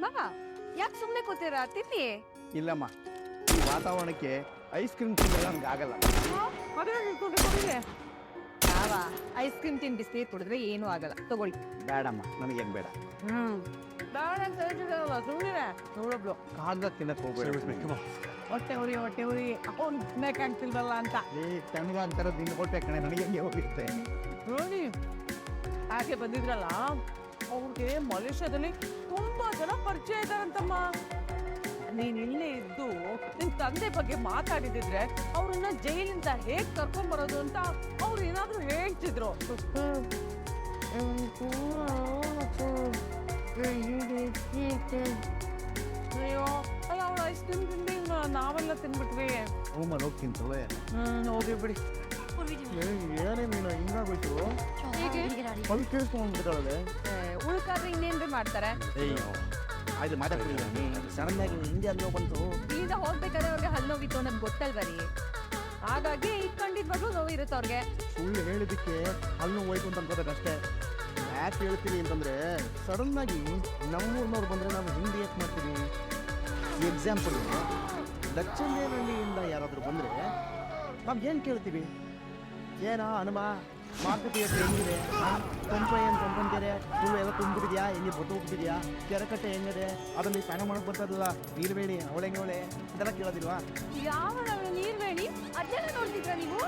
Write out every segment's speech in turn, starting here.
ಮಗ ಯಾಕೆ ಸುಮ್ಮನೆ ಕೂತೀರಾ ತಿನ್ನಿ. ಇಲ್ಲಮ್ಮ, ಈ ವಾತಾವರಣಕ್ಕೆ ಐಸ್ ಕ್ರೀಮ್ ತಿನ್ನಲ್ಲ ನಮ್ಗೆ ಆಗಲ್ಲ. ಯಾವ ಐಸ್ ಕ್ರೀಮ್ ತಿನ್ ಬಿಸ್ನೀರ್ ಕುಡಿದ್ರೆ ಏನೂ ಆಗಲ್ಲ, ತಗೊಳ್ಳಿ. ಬೇಡಮ್ಮ, ನನಗೇನು ಬೇಡ. ಸುಮ್ಮನೆ ನೋಡಬ್ಳು ಕಾಲ್ದಾಗ ತಿನ್ನಕ್ಕೆ ಹೋಗ್ಬೇಡ. ಹೊಟ್ಟೆ ಉರಿ ಅವ್ನು ತಿನ್ನಕ್ಕಾಗ್ತಿಲ್ವಲ್ಲ ಅಂತ. ತಣ್ಣಗ ಅಂತಾರ ದಿನ ಹೊಟ್ಟೆ ಕಣೆ, ನನಗೆ ಹೆಂಗೆ ಹೋಗಿರುತ್ತೆ. ನೋಡಿ ಆಕೆ ಬಂದಿದ್ರಲ್ಲ, ಅವ್ರಿಗೆ ಮಲೇಷ್ಯಾದಲ್ಲಿ ತುಂಬಾ ಜನ ಪರಿಚಯ ಇದ್ದಾರಂತಮ್ಮ. ನೀನ್ ಇಲ್ಲೇ ಇದ್ದು ನಿನ್ ತಂದೆ ಬಗ್ಗೆ ಮಾತಾಡಿದಿದ್ರೆ ಅವ್ರನ್ನ ಜೈಲಿಂದ ಹೇಗ್ ಕರ್ಕೊಂಡ್ ಬರೋದು ಅಂತ ಅವ್ರು ಏನಾದ್ರು ಹೇಳ್ತಿದ್ರು. ಅಯ್ಯೋ ಅಲ್ಲ, ಅವ್ಳು ಐಸ್ ಕ್ರೀಮ್ ತಿಂದು ನಾವೆಲ್ಲ ತಿನ್ಬಿಟ್ವಿ. ರೂಮಲ್ಲಿ ಹೋಗಿ ತಿಂತವೆ. ಹೋಗಿ ಬಿಡಿ. ಏನೇ ನೀನು ಹಿಂಗಾಗೋಯ್ತು, ಅಲ್ಲಿ ಕೇಳಿಸ್ಕೊಂಡ್ಬಿಡ್ತಾಳೆ. ಉಳ್ಕಾದ್ರೆ ಇನ್ನೇನ್ರಿ ಮಾಡ್ತಾರೆ. ಆಯ್ತು ಮಾತಾಡ್ತೀನಿ. ಸಡನ್ ಆಗಿ ಹಿಂದೆ ಅಲ್ಲೋ ಬಂತು. ಈಗ ಹೋಗ್ಬೇಕಾದ್ರೆ ಅವ್ರಿಗೆ ಹಲ್ಲು ನೋವಿತ್ತು ಅನ್ನೋದು ಗೊತ್ತಲ್ವರಿ, ಹಾಗಾಗಿ ಇಟ್ಕೊಂಡಿದ್ವಾಗ್ಲೂ ನೋವು ಇರುತ್ತೆ ಅವ್ರಿಗೆ. ಸುಳ್ಳು ಹೇಳಿದಕ್ಕೆ ಹಲ್ಲು ಹೋಯ್ತು ಅಂತ ಅನ್ಕೋಬೇಕಷ್ಟೇ. ಯಾಕೆ ಹೇಳ್ತೀನಿ ಅಂತಂದ್ರೆ, ಸಡನ್ ಆಗಿ ನಮ್ಮೂರ್ನವ್ರು ಬಂದ್ರೆ ನಾವು ಹಿಂದೆ ಯಾಕೆ ಮಾಡ್ತೀವಿ. ಎಕ್ಸಾಂಪಲ್, ದಕ್ಷಿಣಹಳ್ಳಿಯಿಂದ ಯಾರಾದರೂ ಬಂದ್ರೆ ನಾವು ಏನು ಕೇಳ್ತೀವಿ? ಏನೋ ಹನುಮ ಮಾತುಕತೆ ಹೆಂಗಿದೆ, ಪಂಪ ಏನು ಪಂಪಂತೀರೆ, ನೀವು ಎಲ್ಲ ತುಂಬಿದ್ಯಾ, ಹೆಂಗೆ ಬೊಟ್ಟು ಹೋಗ್ತಿದ್ಯಾ, ಕೆರೆಕಟ್ಟೆ ಹೆಂಗಿದೆ, ಅದರಲ್ಲಿ ಸ್ನಾನ ಮಾಡಕ್ಕೆ ಬರ್ತದಲ್ಲ, ನೀರ್ಬೇಡಿ ಅವಳೆಂಗೆ ಅವಳೆ ಇದೆಲ್ಲ ಕೇಳೋದಿಲ್ವಾ? ಯಾವ ನೀರ್ ಬೇಡಿ ಅದೆಲ್ಲ ನೋಡ್ತಿದ್ರ ನೀವು?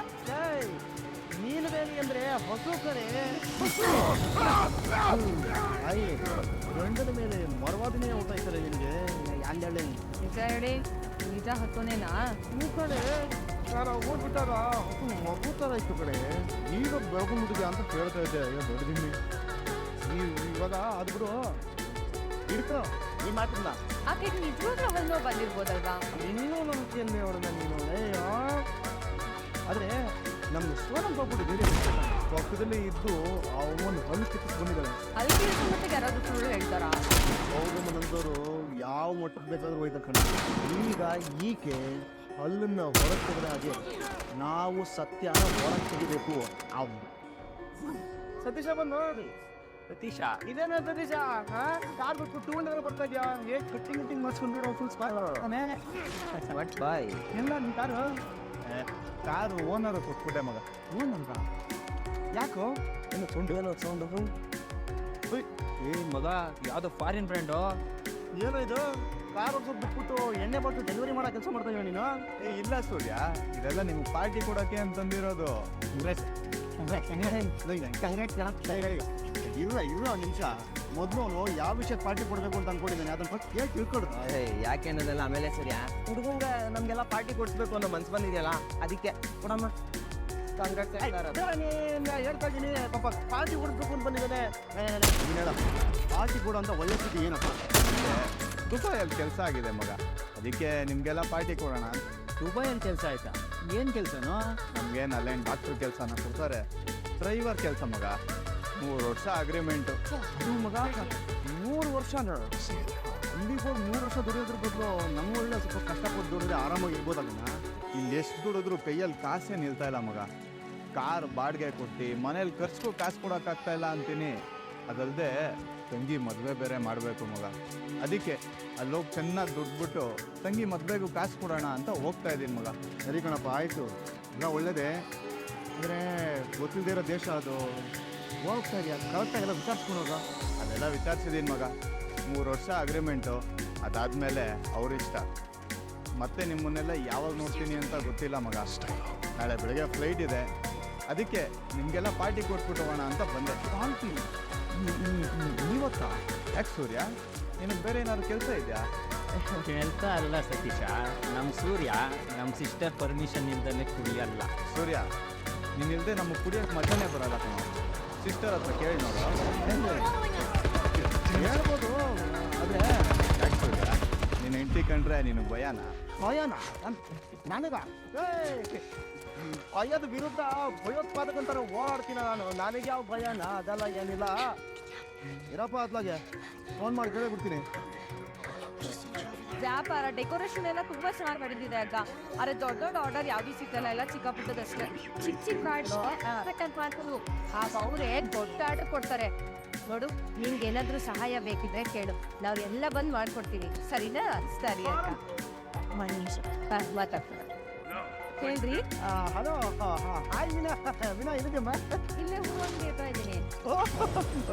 ನೀಲವೇಣಿ ಅಂದ್ರೆ ಹೊಸ ಕಡೆ ಆಯಿ ಗಂಡನ ಮೇಲೆ ಮರವಾದಿನೇ ಊಟಾಯ್ತಾರೆ ನಿನಗೆ. ಯಾಂಡಳೆ ನಿಜ ಹೇಳಿ, ನಿಜ ಹತ್ತೋನೇನಾ? ಈ ಕಡೆ ಯಾರ ಓದ್ಬಿಟ್ಟಾರ ಹೊಸ ಮಗು ಥರ ಇತ್ತು ಕಡೆ. ಈಗ ಬೆಳಗೊಂಡ್ಬಿಟ್ಟಿದ್ಯಾ ಅಂತ ಕೇಳ್ತಾ ಇದ್ದೆ. ಬೆಳೆದಿನಿ ಇವಾಗ ಅದು ಬಿಡು, ಇಡ್ಕೋ ಈ ಮಾತನ್ನ. ಆಕೆ ನಿಜವಾಗ್ಲೂ ಹಲ್ಲು ನೋವು ಬಂದಿರ್ಬೋದಲ್ವಾ? ಇನ್ನೂ ನಂಬಿಕೆಯಲ್ಲಿ ಅವಳನ್ನ ನೀನು. ಆದರೆ ನಮ್ಮ ಸೋನಂ ಬಾಬುಡಿ ಬೇರೆ ಪಕ್ಕದಲ್ಲಿ ಇದ್ದು ಅವನು ಹಲ್ಲು ಕಿತ್ತಿಸ್ ಬಂದಿದ್ದಾಳೆ. ಅಲ್ಲಿ ಮತ್ತೆ ಯಾರಾದ್ರೂ ಸುಳ್ಳು ಹೇಳ್ತಾರಾ? ಹೌದು, ನಂದವರು ಯಾವ ಮಟ್ಟಕ್ಕೆ ಬೇಕಾದ್ರೂ ಹೋಯ್ತ ಕಣ. ಈಗ ಈಕೆ ಹಲ್ಲನ್ನ ಹೊರಗೆ ತೆಗೆದ್ರೆ ಅದೇ ನಾವು ಸತ್ಯನ ಹೊರಗೆ ತೆಗಿಬೇಕು. ಅವ್ ಸತೀಶ ಬಂದು ಸತೀಶ ಇದೇನ ಸತೀಶ ಕಾರ್ ಬಿಟ್ಟು 200 ಬರ್ತಾ ಇದೆಯಾ? ಕಟ್ಟಿಂಗ್ ಮಾಡಿಸ್ಕೊಂಡು ಫುಲ್ ಸ್ಪಾಯ್ ಬಾಯ್ ಎಲ್ಲ ನಿಮ್ಮ ಕಾರು ಓನರ್ ಕೊಟ್ಬಿಟ್ಟೆ ಮಗ. ಓನರ್ ಯಾಕೋ ಏನು ಸೌಂಡು ಏ ಮಗ, ಯಾವ್ದೋ ಫಾರಿನ್ ಬ್ರ್ಯಾಂಡು. ಏನೋ ಇದು ಕಾರ್ ಸ್ವಲ್ಪ ಬಿಟ್ಬಿಟ್ಟು ಎಣ್ಣೆ ಬಾಟು ಡೆಲಿವರಿ ಮಾಡೋ ಕೆಲಸ ಮಾಡ್ತಾ ಇದೀಯ ನೀನು? ಇಲ್ಲ ಸೂರ್ಯ, ಇದೆಲ್ಲ ನಿಮ್ಗೆ ಪಾರ್ಟಿ ಕೊಡೋಕೆ ಅಂತಂದಿರೋದು. ಇಲ್ಲ ಒಂದು ನಿಮಿಷ, ಮೊದಲು ಅವನು ಯಾವ ವಿಷಯಕ್ಕೆ ಪಾರ್ಟಿ ಕೊಡಬೇಕು ಅಂತ ಅನ್ಕೊಂಡಿದ್ದಾನೆ ಅದನ್ನ ಫಸ್ಟ್ ಕೇಳಿ ತಿಳ್ಕೊಡು. ಯಾಕೆ ಅನ್ನೋದೆಲ್ಲ ಆಮೇಲೆ ಸರಿಯಾ. ಹುಡುಗಂಗ ನಮ್ಗೆಲ್ಲ ಪಾರ್ಟಿ ಕೊಡಿಸ್ಬೇಕು ಅನ್ನೋ ಮನ್ಸು ಬಂದಿದೆಯಲ್ಲ, ಅದಕ್ಕೆ ಕೊಡಮ್ಮ. ಹೇಳ್ತಾ ಇದ್ದೀನಿ ಪಾಪ, ಪಾರ್ಟಿ ಕೊಡಿಸ್ಬೇಕು ಅಂತ ಬಂದಿದ್ದಾನೆ. ಹೇಳ, ಪಾರ್ಟಿ ಕೊಡು ಅಂತ ಒಳ್ಳೆ ಸ್ಥಿತಿ ಏನಪ್ಪ? ದುಬೈಯಲ್ಲಿ ಕೆಲಸ ಆಗಿದೆ ಮಗ, ಅದಕ್ಕೆ ನಿಮಗೆಲ್ಲ ಪಾರ್ಟಿ ಕೊಡೋಣ. ದುಬೈಯಲ್ಲಿ ಕೆಲಸ ಆಯ್ತಾ? ಏನು ಕೆಲಸನೋ? ನಮ್ಗೇನು ಅಲ್ಲೇನು ಡಾಕ್ಟ್ರ್ ಕೆಲಸನ ಕೊಡ್ತಾರೆ, ಡ್ರೈವರ್ ಕೆಲಸ ಮಗ. 3 ವರ್ಷ ಅಗ್ರಿಮೆಂಟು ಮಗ. 3 ವರ್ಷ ಅಲ್ಲಿಗೆ ಹೋಗಿ 3 ವರ್ಷ ದುಡಿಯೋದ್ರ ಬದಲು ನಮ್ಮ ಒಳ್ಳೆ ಸ್ವಲ್ಪ ಕಷ್ಟಪಟ್ಟು ದುಡಿದ್ರೆ ಆರಾಮಾಗಿ ಇರ್ಬೋದಲ್ಲ. ಇಲ್ಲಿ ಎಷ್ಟು ದುಡಿದ್ರು ಕೈಯಲ್ಲಿ ಕಾಸೇ ನಿಲ್ತಾ ಇಲ್ಲ ಮಗ. ಕಾರ್ ಬಾಡಿಗೆ ಕೊಟ್ಟು ಮನೇಲಿ ಖರ್ಚಿಗೂ ಕಾಸು ಕೊಡೋಕ್ಕಾಗ್ತಾ ಇಲ್ಲ ಅಂತೀನಿ. ಅದಲ್ಲದೆ ತಂಗಿ ಮದುವೆ ಬೇರೆ ಮಾಡಬೇಕು ಮಗ, ಅದಕ್ಕೆ ಅಲ್ಲೋಗಿ ಚೆನ್ನಾಗಿ ದುಡ್ಬಿಟ್ಟು ತಂಗಿ ಮದುವೆಗೂ ಕಾಸು ಕೊಡೋಣ ಅಂತ ಹೋಗ್ತಾ ಇದ್ದೀನಿ ಮಗ. ಸರಿ ಕಣಪ್ಪ, ಆಯಿತು, ಎಲ್ಲ ಒಳ್ಳೇದೇ. ಅಂದರೆ ಗೊತ್ತಿಲ್ಲದೆ ಇರೋ ದೇಶ ಅದು. ಹೋಗ್ತಾ ಇದೆಯಾ ಕರೆಕ್ಟಾಗೆಲ್ಲ ವಿಚಾರಿಸ್ಕೊಳೋಗ? ಅದೆಲ್ಲ ವಿಚಾರಿಸಿದ್ದೀನಿ ಮಗ. 3 ವರ್ಷ ಅಗ್ರಿಮೆಂಟು, ಅದಾದಮೇಲೆ ಅವ್ರಿಷ್ಟ. ಮತ್ತೆ ನಿಮ್ಮನ್ನೆಲ್ಲ ಯಾವಾಗ ನೋಡ್ತೀನಿ ಅಂತ ಗೊತ್ತಿಲ್ಲ ಮಗ. ನಾಳೆ ಬೆಳಗ್ಗೆ ಫ್ಲೈಟ್ ಇದೆ, ಅದಕ್ಕೆ ನಿಮಗೆಲ್ಲ ಪಾರ್ಟಿ ಕೊಟ್ಬಿಟ್ಟು ಹೋಗೋಣ ಅಂತ ಬಂದೆ. ಪಾರ್ಟಿ ನೀವತ್ತ? ಯಾಕೆ ಸೂರ್ಯ, ನಿನಗೆ ಬೇರೆ ಏನಾದ್ರು ಕೆಲಸ ಇದೆಯಾ? ಕೆಲಸ ಅಲ್ಲ ಸತೀಶ, ನಮ್ಮ ಸೂರ್ಯ ನಮ್ಮ ಸಿಸ್ಟರ್ ಪರ್ಮಿಷನ್ ಇಲ್ದಲೇ ಕುಡಿಯಲ್ಲ. ಸೂರ್ಯ, ನೀನಿಲ್ಲದೆ ನಮಗೆ ಕುಡಿಯೋಕ್ಕೆ ಮಜಾನೇ ಬರಲ್ಲ ಕಣ. ಸಿಸ್ಟರ್ ಹತ್ರ ಕೇಳಿ ನೋಡು. ಹೇಳ್ಬೋದು, ಆದರೆ ಯಾಕೆ ಸೂರ್ಯ, ನೀನು ಹೆಂಡತಿ ಕಂಡ್ರೆ ನಿನಗೆ ಭಯನ? ನನಗ ಭಯದ ವಿರುದ್ಧ ಭಯೋತ್ಪಾದಕಂತರ ಓಡಾಡ್ತೀನ ನಾನು. ನನಗೆ ಯಾವ ಭಯನ? ಅದೆಲ್ಲ ಏನಿಲ್ಲ. ಇರಪ್ಪ ಅತ್ಲಾಗೆ ಫೋನ್ ಮಾಡಿ ಕೇಳಿಬಿಡ್ತೀನಿ. ವ್ಯಾಪಾರ ಡೆಕೋರೇಷನ್ ಎಲ್ಲ ತುಂಬಾ ಚೆನ್ನಾಗಿ ನಡೆದಿದೆ ಅಕ್ಕ. ಆದ್ರೆ ದೊಡ್ಡ ದೊಡ್ಡ ಆರ್ಡರ್ ಯಾವ್ದು ಸಿಕ್ಕಲ್ಲ, ಎಲ್ಲ ಚಿಕ್ಕ ಪುಟ್ಟದಷ್ಟೇ. ಚಿಕ್ಕ ಚಿಕ್ಕ ಆರ್ಡರ್ ಮಾಡ್ಕೊಂಡು ಅವ್ರೆ ದೊಡ್ಡ ಆರ್ಡರ್ ಕೊಡ್ತಾರೆ. ನೋಡು ನಿಂಗೆ ಏನಾದ್ರೂ ಸಹಾಯ ಬೇಕಿದ್ರೆ ಕೇಳು, ನಾವು ಎಲ್ಲ ಬಂದು ಮಾಡ್ಕೊಡ್ತೀವಿ, ಸರಿನಾ? ಸರಿ ಅಕ್ಕ. ಮನೀಶ್ ಮಾತಾಡ್ತಾರೆ ಹೇಳ್ರಿ. ಹಲೋ ಹಾಯ್ ಮೀನಾ. ಮೀನಾ ಇಲ್ಲಿದೆಯಮ್ಮ? ಇಲ್ಲೇ ಹೂವನ್ನು ಬೇಕಾ ಇದ್ದೀನಿ.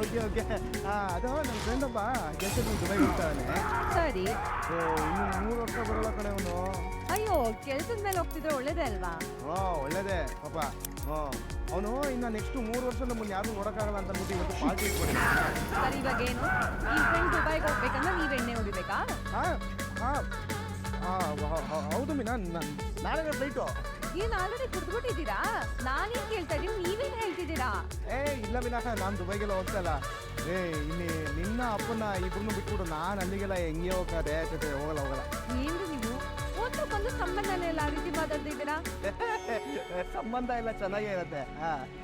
Okay okay. ಅದು ನನ್ನ ಫ್ರೆಂಡ್ ಒಬ್ಬ ಕೆಲಸಕ್ಕೆ ದುಬೈಗೆ ಹೋಗ್ತಾನೆ. ಸರಿ. ಇನ್ನು 3 ವರ್ಷ ಬರೋಲ್ಲ ಕಡೆ ಅವನು. ಅಯ್ಯೋ, ಕೆಲ್ಸದ ಮೇಲೆ ಹೋಗ್ತಿದ್ರೆ ಒಳ್ಳೇದೇ ಅಲ್ವಾ? ಒಳ್ಳೇದೇ ಪಾಪ. ಅವನು ಇನ್ನು ನೆಕ್ಸ್ಟ್ 3 ವರ್ಷ ನಮ್ಮನ್ನು ಯಾರು ನೋಡೋಕ್ಕಾಗಲ್ಲ ಅಂತ ಅಂದ್ಬಿಟ್ಟು ಇವತ್ತು ಪಾರ್ಟಿ ಇಟ್ಕೊಂಡಿದ್ದಾನೆ. ಸರಿ, ಇವಾಗ ಏನು ಈ ಫ್ರೆಂಡ್ ದುಬೈಗೆ ಹೋಗ್ಬೇಕಂದ್ರೆ ನೀವು ಎಣ್ಣೆ ಹೊಡಿಬೇಕಾ? ಹೌದು ಮೀನಾ, ನಾಳೆ ಫ್ಲೈಟು. ಏನು ಆಲ್ರೆಡಿ ಕುಡ್ದ್ಬಿಟ್ಟಿದ್ದೀರಾ? ನಾನೇನು ಕೇಳ್ತಾ ಇದ್ದೀನಿ, ನೀವೇನು ಹೇಳ್ತಿದ್ದೀರಾ? ಇಲ್ಲ ಮೀನಾ, ನಾನು ದುಬೈಗೆಲ್ಲ ಹೋಗ್ತಲ್ಲ. ಇಲ್ಲಿ ನಿನ್ನ ಅಪ್ಪನ ಇಬ್ಬರನ್ನು ಬಿಟ್ಬಿಟ್ಟು ನಾನು ಅಲ್ಲಿಗೆಲ್ಲ ಹೆಂಗೆ ಹೋಗ್ತಾರೆ ಜೊತೆ ಹೋಗಲ್ಲ. ಏನ್ರಿ ನೀವು ಒಂದಕ್ಕೊಂದು ಸಂಬಂಧನೆಲ್ಲ ಆ ರೀತಿ ಮಾತಾಡ್ತಿದ್ದೀರಾ? ಸಂಬಂಧ ಎಲ್ಲ ಚೆನ್ನಾಗೇ ಇರುತ್ತೆ.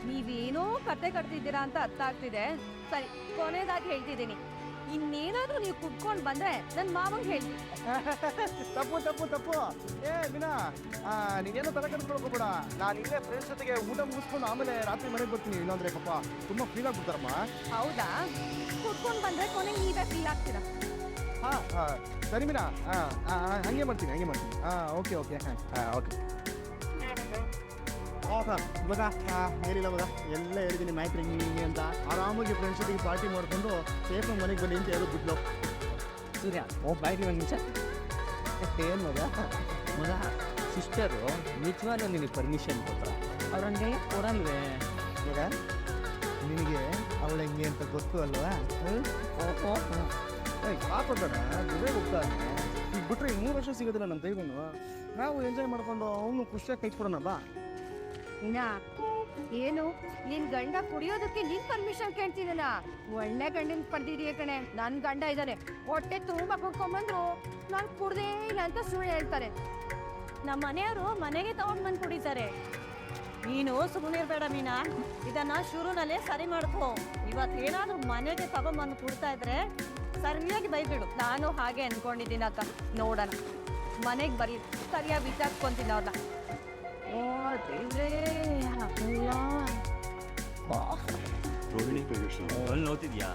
ನೀವೇನೋ ಕತೆ ಕಟ್ತಿದ್ದೀರಾ ಅಂತ ಅರ್ಥ ಆಗ್ತಿದೆ. ಸರಿ, ಕೊನೆಯದಾಗಿ ಹೇಳ್ತಿದ್ದೀನಿ, ಇನ್ನೇನಾದ್ರೂ ನೀವು ಕುಡ್ಕೊಂಡು ಬಂದ್ರೆ ನನ್ನ ಮಾವಂಗೆ ಹೇಳ್ತೀನಿ. ತಪ್ಪು. ಮೀನಾ, ನೀನೇನೋ ತರ ಕಟ್ಕೊಳ್ಕೋಬೇಡ. ನಾನು ಇಲ್ಲೇ ಫ್ರೆಂಡ್ಸ್ ಜೊತೆಗೆ ಊಟ ಮುಗಿಸ್ಕೊಂಡು ಆಮೇಲೆ ರಾತ್ರಿ ಮನೆಗೆ ಬರ್ತೀನಿ. ಇಲ್ಲಾಂದ್ರೆ ಪಾಪ ತುಂಬಾ ಫೀಲ್ ಆಗ್ಬಿಡ್ತಾರಮ್ಮ. ಹೌದಾ? ಕುಡ್ಕೊಂಡು ಬಂದ್ರೆ ಕೊನೆಗೆ ನೀವೇ ಫೀಲ್ ಆಗ್ತೀರಾ. ಸರಿ ಮೀನಾ, ಹಂಗೆ ಮಾಡ್ತೀನಿ. ಓಕೆ. ಮಗ ಏನಿಲ್ಲ ಮಗ, ಎಲ್ಲ ಹೇಳಿದ್ದೀನಿ ಮ್ಯಾಟ್ರಿ ಹಿಂಗೆ ಅಂತ. ಆರಾಮಾಗಿ ಫ್ರೆಂಡ್ಸ್ ಜೊತೆಗೆ ಪಾರ್ಟಿ ಮಾಡ್ಕೊಂಡು ಸೇಫ್ ಮನೆಗೆ ಬನ್ನಿ ಅಂತ ಹೇಳಿಬಿಟ್ಲು. ಸೂರ್ಯ ಬಾಯ್ರಿ ಒಂದು ನಿಮಿಷ. ಏನು ಮಗ ಸಿಸ್ಟರು ನಿಜವಾಗ್ಲೂ ನಿನಗೆ ಪರ್ಮಿಷನ್ ಕೊಟ್ರ? ಅವ್ರಂಗೆ ಕೊಡಲ್ವೇ? ಮಗ, ನಿನಗೆ ಅವಳ ಹೆಂಗೆ ಅಂತ ಗೊತ್ತು ಅಲ್ವಾ? ಪಾಪಬೇಡ, ದುಬೈಗೆ ಹೋಗ್ತಾನೆ. ಈಗ ಬಿಟ್ರೆ 3 ವರ್ಷ ಸಿಗೋದಿಲ್ಲ ನಮ್ಮ ಕೈಗೊಂಡು. ನಾವು ಎಂಜಾಯ್ ಮಾಡ್ಕೊಂಡು ಅವನು ಖುಷಿಯಾಗಿ ಕೈ ಕೊಡೋಣ ಬಾ. ಏನು ನಿನ್ ಗಂಡ ಕುಡಿಯೋದಕ್ಕೆ ನೀನ್ ಪರ್ಮಿಷನ್ ಕೇಳ್ತಿದ್ದೀನ? ಒಳ್ಳೆ ಗಂಡನ್ ಪಡೆದಿದೀಯ ಕಣೆ. ನನ್ ಗಂಡ ಇದ್ದಾನೆ, ಹೊಟ್ಟೆ ತುಂಬಾ ಕುಡ್ಕೊಂಡ್ಬಂದ್ರು ನಾನು ಕುಡ್ದೇ ಇಲ್ಲ ಅಂತ ಸುಳ್ಳು ಹೇಳ್ತಾರೆ. ನಮ್ಮ ಮನೆಯವರು ಮನೆಗೆ ತಗೊಂಡ್ ಬಂದು ಕುಡಿತಾರೆ. ನೀನು ಸುಮ್ಮನೆ ಇರಬೇಡ ಮೀನಾ, ಇದನ್ನ ಶುರುನಲ್ಲೇ ಸರಿ ಮಾಡ್ಕೋ. ಇವತ್ತೇನಾದ್ರೂ ಮನೆಗೆ ತಗೊಂಡ್ಬಂದು ಕುಡ್ತಾ ಇದ್ರೆ ಸರಿಯಾಗಿ ಬೈಬಿಡು. ನಾನು ಹಾಗೆ ಅನ್ಕೊಂಡಿದ್ದೀನಿ ಅಕ್ಕ, ನೋಡೋಣ. ಮನೆಗೆ ಬರೀ ಸರಿಯಾಗಿ ವಿಚಾರಿಸ್ಕೊಂತೀನಿ ಅವ್ರನ್ನ. ಅಲ್ಲಿ ನೋಡ್ತಿದ್ಯಾ?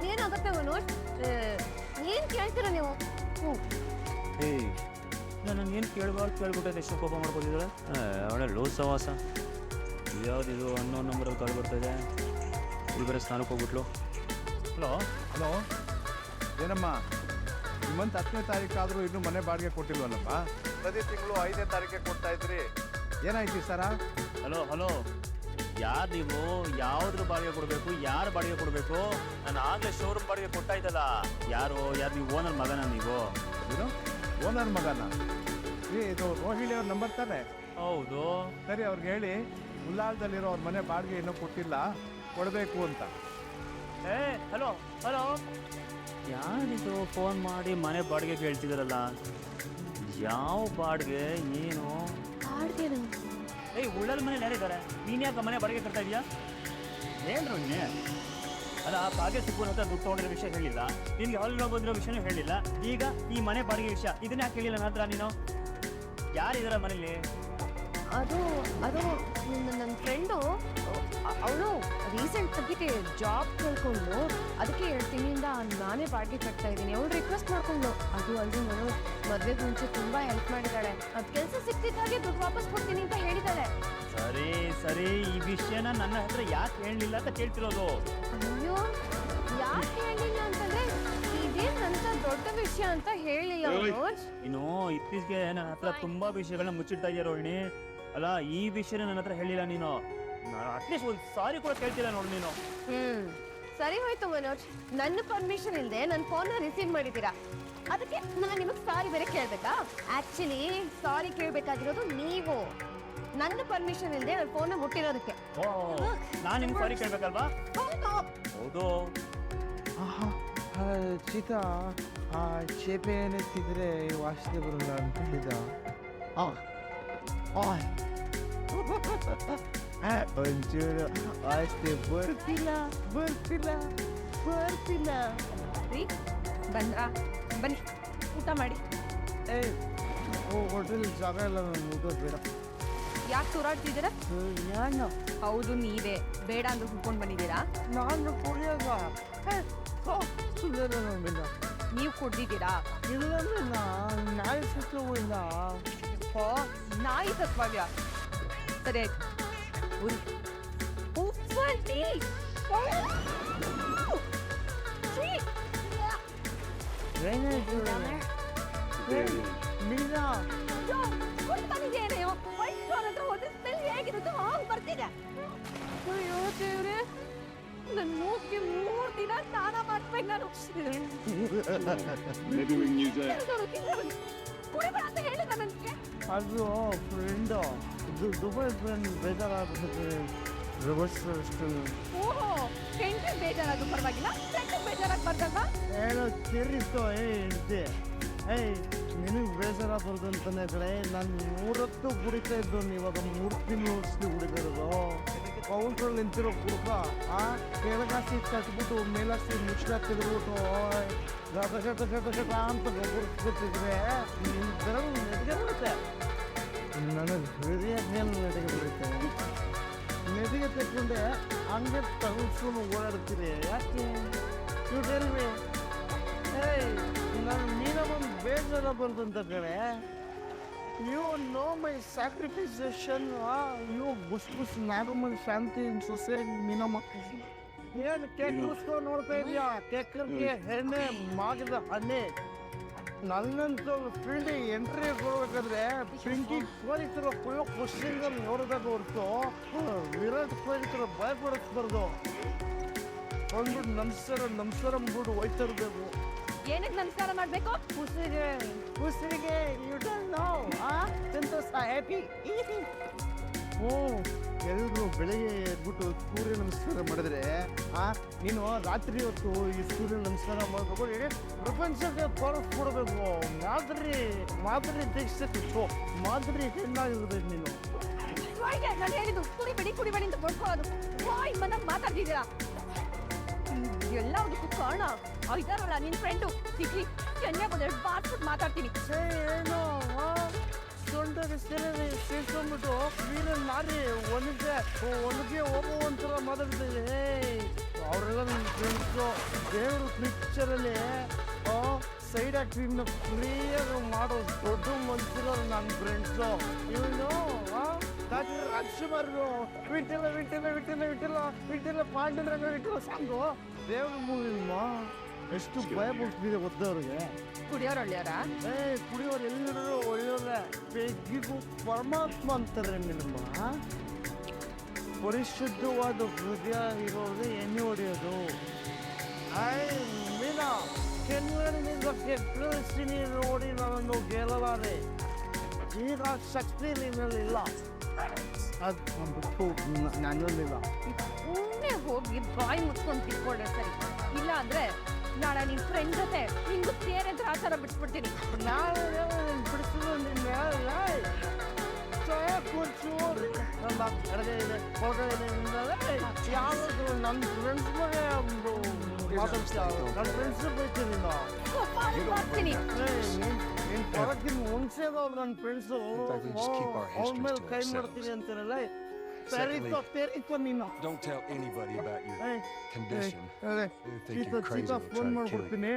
ಏನಾಗುತ್ತೆ ಮನೋಜ್? ಏನ್ ಕೇಳ್ತೀರ ನೀವು? ನಾನು ಏನು ಕೇಳ್ಬಿಟ್ಟೆ ಎಷ್ಟು ಕೋಪ ಮಾಡ್ಕೊತಿದ್ದಾಳೆ. ಅವಳೆ ಲೋಸ್ ಸವಾಸ. ಯಾವುದಿದು ಅನ್ನೋ ನಂಬರಲ್ಲಿ ಕಾಲ್ ಬರ್ತಾಯಿದೆ. ಇಲ್ಲಿ ಬೇರೆ ಸ್ನಾನಕ್ಕೆ ಹೋಗ್ಬಿಟ್ಲು. ಹಲೋ ಏನಮ್ಮ, ಈ ಮಂತ್ 10ನೇ ತಾರೀಕು ಆದರೂ ಇನ್ನೂ ಮನೆ ಬಾಡಿಗೆ ಕೊಟ್ಟಿಲ್ವಲ್ಲಪ್ಪ? ಪ್ರತಿ ತಿಂಗಳು 5ನೇ ತಾರೀಕಿಗೆ ಕೊಡ್ತಾ ಇದ್ರಿ, ಏನಾಯ್ತು ಸರ? ಹಲೋ ಯಾರು ನೀವು? ಯಾವ್ದ್ರ ಬಾಡಿಗೆ ಕೊಡಬೇಕು? ಯಾರು ಬಾಡಿಗೆ ಕೊಡಬೇಕು? ನಾನು ಆಗಲೇ ಶೋರೂಮ್ ಬಾಡಿಗೆ ಕೊಡ್ತಾ ಇದ್ದಲ್ಲ. ಯಾರು ನೀವು? ಓನರ್ ಮಗನ ನೀವು? ಏನು ಓನರ್ ಮಗನ? ಇದು ರೋಹಿಣಿ ಅವ್ರ ನಂಬರ್ ತಾನೆ? ಹೌದು. ಸರಿ, ಅವ್ರಿಗೆ ಹೇಳಿ ಉಲ್ಲಾಳದಲ್ಲಿರೋ ಅವ್ರ ಮನೆ ಬಾಡಿಗೆ ಇನ್ನೂ ಕೊಟ್ಟಿಲ್ಲ, ಕೊಡಬೇಕು ಅಂತ. ಹಲೋ ಯಾರಿದು ಫೋನ್ ಮಾಡಿ ಮನೆ ಬಾಡಿಗೆ ಕೇಳ್ತಿದಾರಲ್ಲ? ಯಾವ ಬಾಡಿಗೆ? ಏನು ಉಳ್ಳಲ್ ಮನೇಲಿ ಯಾರಿದ್ದಾರೆ? ನೀನು ಯಾಕೆ ಮನೆ ಬಾಡಿಗೆ ಕಟ್ತಾ ಇದೆಯಾ? ಏನ್ರು ನೀ? ಅಲ್ಲ, ಕಾಗೆ ಸಿಬ್ಬು ಹತ್ರ ದುಡ್ಡು ತೊಗೊಂಡಿರೋ ವಿಷಯ ಹೇಳಿಲ್ಲ, ನಿನ್ಗೆ ಹಾಲಿನ ಬಂದಿರೋ ವಿಷಯನೂ ಹೇಳಿಲ್ಲ. ಈಗ ಈ ಮನೆ ಬಾಡಿಗೆ ವಿಷಯ ಇದನ್ನ ಯಾಕೆ ಹೇಳಿಲ್ಲ ನನ್ನ ಹತ್ರ ನೀನು? ಯಾರಿದಾರ ಮನೇಲಿ? ಅದು ನನ್ನ ಫ್ರೆಂಡು, ಅವಳು ರೀಸೆಂಟ್ ಆಗಿ ಜಾಬ್ ಕಳ್ಕೊಂಡು ಅದಕ್ಕೆ 2 ತಿಂಗಳಿಂದ ನಾನೇ ಬಾಡಿಗೆ ಕಟ್ತಾ ಇದ್ದೀನಿ. ಅವಳು ರಿಕ್ವೆಸ್ಟ್ ಮಾಡ್ಕೊಂಡು, ಅದು ಅಲ್ಲದೆ ನಾನು ಮದುವೆಗೆ ಮುಂಚೆ ತುಂಬ ಹೆಲ್ಪ್ ಮಾಡಿದ್ದಾಳೆ. ಅದು ಕೆಲಸ ಸಿಕ್ತಿದ್ದಾಗೆ ದುಡ್ಡು ವಾಪಸ್ ಕೊಡ್ತೀನಿ ಅಂತ ಹೇಳಿದ್ದಾಳೆ. ಸರಿ, ಈ ವಿಷಯನ ನನ್ನ ಹತ್ರ ಯಾಕೆ ಹೇಳಲಿಲ್ಲ ಅಂತ ಕೇಳ್ತಿರೋದು. ಅಯ್ಯೋ, ಯಾಕೆ ಹೇಳಿಲ್ಲ ಅಂತಂದ್ರೆ ಇದೇನ್ ಅಂತ ದೊಡ್ಡ ವಿಷಯ ಅಂತ ಹೇಳಿಲ್ಲ ಅವಳು. ಇನ್ನು ಇತ್ತೀಚೆಗೆ ನನ್ನ ಹತ್ರ ತುಂಬಾ ವಿಷಯಗಳನ್ನ ಮುಚ್ಚಿಡ್ತಾ ಇದೆಯಾ ರೋಹಿಣಿ? ಅಲ್ಲ, ಈ ವಿಷಯನ ನನ್ನ ಹತ್ರ ಹೇಳಿಲ್ಲ ನೀನು. ಅಟ್ಲೀಸ್ಟ್ ಒಂದು ಸಾರಿ ಕೂಡ ಕೇಳ್ತಿಲ್ಲ ನೋಡು ನೀನು. ಸರಿ ಹೋಯ್ತು ಮನೋಜ್, ನನ್ನ ಪರ್ಮಿಷನ್ ಇಲ್ಲದೆ ನನ್ನ ಫೋನ್ನ ರಿಸೀವ್ ಮಾಡಿದ್ದೀರಾ, ಅದಕ್ಕೆ ನಾನು ನಿಮಗೆ ಸಾರಿ ಬೇರೆ ಕೇಳ್ಬೇಕಾ? ಆಕ್ಚುಲಿ ಸಾರಿ ಕೇಳಬೇಕಾಗಿರೋದು ನೀವು, ನನ್ನ ಪರ್ಮಿಷನ್ ಇಲ್ಲದೆ ನನ್ನ ಫೋನ್ನ ಮುಟ್ಟಿರೋದಕ್ಕೆ. ನಾನು ನಿಮ್ಗೆ ಸಾರಿ ಕೇಳ್ಬೇಕಲ್ವಾ? ಹೌದು. ಚೀತಾ, ಚೇಪೆ ಏನೆತ್ತಿದ್ರೆ ವಾಸನೆ ಬರಲ್ಲ ಅಂತ ಹೇಳಿದ. ಒಂಚೂರು ವಾಸನೆ ಬರ್ತಿಲ್ಲ. ರೀ, ಬಂದ್ರಾ? ಬನ್ನಿ ಊಟ ಮಾಡಿ. ಹೋಟೆಲ್ ಜಾಗ ಇಲ್ಲ, ನಾನು ಊಟ ಬೇಡ. ಯಾಕೆ ತೂರಾಡ್ತಿದ್ದೀರಾ? ನಾನು ಹೌದು ನೀವೇ ಬೇಡ ಅಂದ್ರೆ ಕುಡ್ಕೊಂಡು ಬಂದಿದ್ದೀರಾ. ನಾನು ಕುಡಿಯೋದ ನೀವು ಕುಡ್ದಿದ್ದೀರಾ? ಇಲ್ಲ ನಾಯಿ ಸುತ್ತಲೂ ಇಲ್ಲ. ಓ ನಾಯಿ ಸತ್ವಾಗ್ಯ. ಸರಿ ಆಯ್ತು. ಉಪ್ಪಟ್ಟಿ. ಏನಾಯ್ತು ಮೀನಾ? ಅಯ್ಯೋ ದೇವ್ರೆ, ನನ್ನ ಮೂಗಿಗೆ 3 ದಿನ ಸ್ನಾನ ಮಾಡ್ಬೇಕು ನಾನು. ಕುಡಿಬೇಡ ಅಂತ ಹೇಳಿದ ನನಗೆ. ಅದು ಫ್ರೆಂಡು, ದುಬೈ ಫ್ರೆಂಡ್ ಬೇಜಾರಾಗ್ಬಿಟ್ಟು ರಿವರ್ಸ್ ಓಹೋ, ಹೆಂಡ್ರಿಗೆ ಬೇಜಾರಾದ್ರು ಪರವಾಗಿಲ್ಲ, ಫ್ರೆಂಡಿಗೆ ಬೇಜಾರಾಗ್ಬಾರ್ದಲ್ವಾ? ಏನೋ ತಿರಿಸ್ತೋ ಇದೆ. ನಿನಗೆ ಬೇಜಾರಾಗ್ಬಾರ್ದು ಅಂತಂದ್ರೆ ಕಡೆ ನಾನು 3 ಹೊತ್ತು ಕುಡಿತಾ ಇದ್ದವನು ಇವಾಗ 3 ತಿಂಗಳು ಕುಡಿದಿರೋದು. ಕೌಂಟ್ರಲ್ಲಿ ನಿಂತಿರೋ ಕುಡ್ಕ ಕೆಳಗಾಸಿ ಕಟ್ಬಿಟ್ಟು ಮೇಲಾಸಿ ಮುಚ್ಚ ತೆಗೆದ್ಬಿಟ್ಟು ಗಟ ಅಂತ ಗೊತ್ತಿದ್ರೆ ನಿನ್ನ ಬೆರಳು ನೆಟ್ಟಿಗೆ ಬರುತ್ತೆ. ನನಗೆ ಹೃದಯ ಮೇಲೆ ನೆಟ್ಟಿಗೆ ಬರುತ್ತೆ. ನೆಟ್ಟಿಗೆ ತೆಕ್ಕೊಂಡೆ ಹಂಗೆ ತಗೊಂಡು ಓಡಾಡ್ತೀರಿ. ಯಾಕೆ ನೀವು ಹೇಳ್ರಿ? ನಾನು ಮೀನಮ್ಮನ ಬೇಜಾರಾಗ್ಬಾರ್ದು ಅಂತ ಕಡೆ. You know my sacrification. You ಬುಸ್ ನಾಗಮ್ಮನ ಶಾಂತಿ ಸೊಸೆ ಮೀನಮ್ಮ. ಏನು ಕೇಕ್ ಕೂಸ್ಕೊಂಡು ನೋಡ್ತಾ ಇದೆಯಾ? ಕೇಕರ್ಗೆ ಎಣ್ಣೆ ಮಾಗಿದ ಹಣ್ಣೆ. ನನ್ನಂತೂ ಫೀಲ್ಡ್ ಎಂಟ್ರಿ ಕೊಡ್ಬೇಕಾದ್ರೆ ಪಿಂಕಿ ಕೊಹ್ಲಿ ಥರ ಫುಲ್ ಕ್ವಶನ್ಗಳು ನೋಡಿದಾಗ ಹೊರತು ವಿರಾಟ್ ಕೊಹ್ಲಿ ಥರ ಭಯಪಡಿಸ್ಬಾರ್ದು. ಬಂದ್ಬಿಟ್ಟು ನಮಸ್ಕಾರ ಅಂದ್ಬಿಟ್ಟು ಹೋಯ್ತಾ ಇರಬೇಕು. ಏನಕ್ಕೆ ನಮಸ್ಕಾರ ಮಾಡ್ಬೇಕು? ಉಸಿರಿಗೆ ಯು ಡೋಂಟ್ ನೋ. ಸಂತೋಷ ಹ್ಯಾಪಿ. ಎಲ್ಲರೂ ಬೆಳಗ್ಗೆ ಎದ್ಬಿಟ್ಟು ಸೂರ್ಯ ನಮಸ್ಕಾರ ಮಾಡಿದ್ರೆ ನೀನು ರಾತ್ರಿ ಹೊತ್ತು ಈ ಸೂರ್ಯ ನಮಸ್ಕಾರ ಮಾಡಬೇಕು. ಇಡೀ ಪ್ರಪಂಚಕ್ಕೆ ತೋರಿಸ್ಕೊಡ್ಬೇಕು. ಮಾದರಿ ದೀಕ್ಷಿತ್ತು, ಮಾದರಿ ಹೆಣ್ಣಾಗಿರ್ಬೇಕು ನೀನು. ನಾನು ಹೇಳಿದ್ದು ಕುಡಿಬೇಡಿ ಅಂತ ಕೊಡ್ಕೊಳ್ಳೋದು. ವಾಯ್ ಮನಾಗ ಮಾತಾಡ್ತಿದ್ದೀರಾ? ಎಲ್ಲದಕ್ಕೂ ಕಾರಣ ಇದಾರಲ್ಲ ನಿನ್ನ ಫ್ರೆಂಡು ಸಿಗ್ಲಿ ಎಣ್ಣೆ ಬಂದ್ರೆ ಬಾರ್ಸ್ಬಿಟ್ಟು ಮಾತಾಡ್ತೀನಿ. ಏನು ಸೊಂಟದ ಸೆರೆ ಸೇರ್ಕೊಂಡ್ಬಿಟ್ಟು ನೀರಲ್ಲಿ ನಾರಿ ಒಣಗೆ ಹೋಗುವಂತರ ಮಾತಾಡ್ತಿದ್ದೆ. ಅವರೆಲ್ಲ ನನ್ನ ಫ್ರೆಂಡ್ಸು. ದೇವರು ಪಿಕ್ಚರಲ್ಲಿ ಸೈಡ್ ಆ್ಯಕ್ಟಿಂಗ್ನ ಫ್ರೀಯಾಗಿ ಮಾಡೋ ದೊಡ್ಡ ಮನುಷ್ಯರು ನನ್ನ ಫ್ರೆಂಡ್ಸು. ಇವನು ಡಾಕ್ಟರ್ ರಾಜ್ಕುಮಾರ್ ವಿಠಲ ಪಾಂಡುರಂಗ ವಿಠಲ ಸಾಂಗು ದೇವ್ರ ಮೂವಿಮ್ಮ ಎಷ್ಟು ಭಯ ಬಿಡ್ತಿದೆ ಗೊತ್ತವ್ರಿಗೆ. ಕುಡಿಯೋರು ಒಳ್ಳೆಯವರಾ? ಕುಡಿಯೋರು ಎಲ್ಲರೂ ಒಳ್ಳೆಯವ್ರೆ. ಬೆಗ್ಗಿಗೂ ಪರಮಾತ್ಮ ಅಂತಾರೆ ನಿಮ್ಮ. ಪರಿಶುದ್ಧವಾದ ಹೃದಯ ಇರೋದು ಎಣ್ಣೆ ಹೊಡೆಯೋದು. ಮೀನಾ ಕೆನ್ನಿಂದ ಕೆಟ್ಟಿಸ್ತೀನಿ ನೋಡಿ ನನ್ನನ್ನು ಗೆಲ್ಲಲಾರೆ. ಈಗ ಶಕ್ತಿ ನಿನ್ನಲ್ಲಿಲ್ಲ. ಅದು ನನ್ನಲ್ಲಿಲ್ಲ. ಸುಮ್ಮನೆ ಹೋಗಿ ಬಾಯಿ ಮುಚ್ಕೊಂಡು ತಿಳ್ಕೊಂಡ್ರೆ ಸರಿ. ಇಲ್ಲ ಅಂದ್ರೆ ನಾಳೆ ನಿನ್ನ ಫ್ರೆಂಡ್ ಜೊತೆ ನಿಂಗೂ ಸೇರಿದ್ರೆ ಆಚಾರ ಬಿಟ್ಬಿಡ್ತೀನಿ. ನಾನು ಬಿಡಿಸಿದ್ರು ನಿನ್ನ ಕೂರ್ಚು ನಮ್ಮ ಅಡುಗೆ ಇದೆ ಹೊರಗಡೆ ಇದೆ. ಯಾವುದು ನನ್ನ ಫ್ರೆಂಡ್ಸ್ ಬಗ್ಗೆ ಮಾತಾಡ್ತೀವಿ. ನನ್ನ ಫ್ರೆಂಡ್ಸ್ ಬೈತೀನಿ ಮಾಡ್ತೀನಿ. ನೀನು ಹೊರಗಿನ ಮುಂಚೆದವ್ರು ನನ್ನ ಫ್ರೆಂಡ್ಸು ಅವ್ರ ಮೇಲೆ ಕೈ ಮಾಡ್ತೀನಿ ಅಂತಾರಲ್ಲ. ತೆರೀತು ನೀನು. Don't tell anybody about your condition. Phone ಮಾಡ್ಕೊಡ್ತೀನಿ.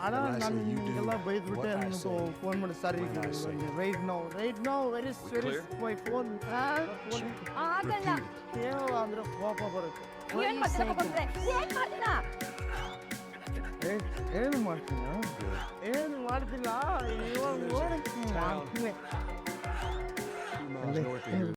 ಅಣ್ಣ ನಾನು ನಿಮಗೆಲ್ಲ ಬೈದ್ಬಿಟ್ಟೆ ಅಂದ್ಬಿಟ್ಟು ಫೋನ್ ಮಾಡಿ ಸರಿ right now very my phone. ಆಗಲ್ಲ. ಏನೋ ಅಂದ್ರೆ ಕೋಪ ಬರುತ್ತೆ. ಏನ್ ಮಾಡ್ತೀರಾ? ಏನು ಮಾಡ್ತೀನ? ಏನು ಮಾಡ್ತಿಲ್ಲ. ಇವಾಗ North of here.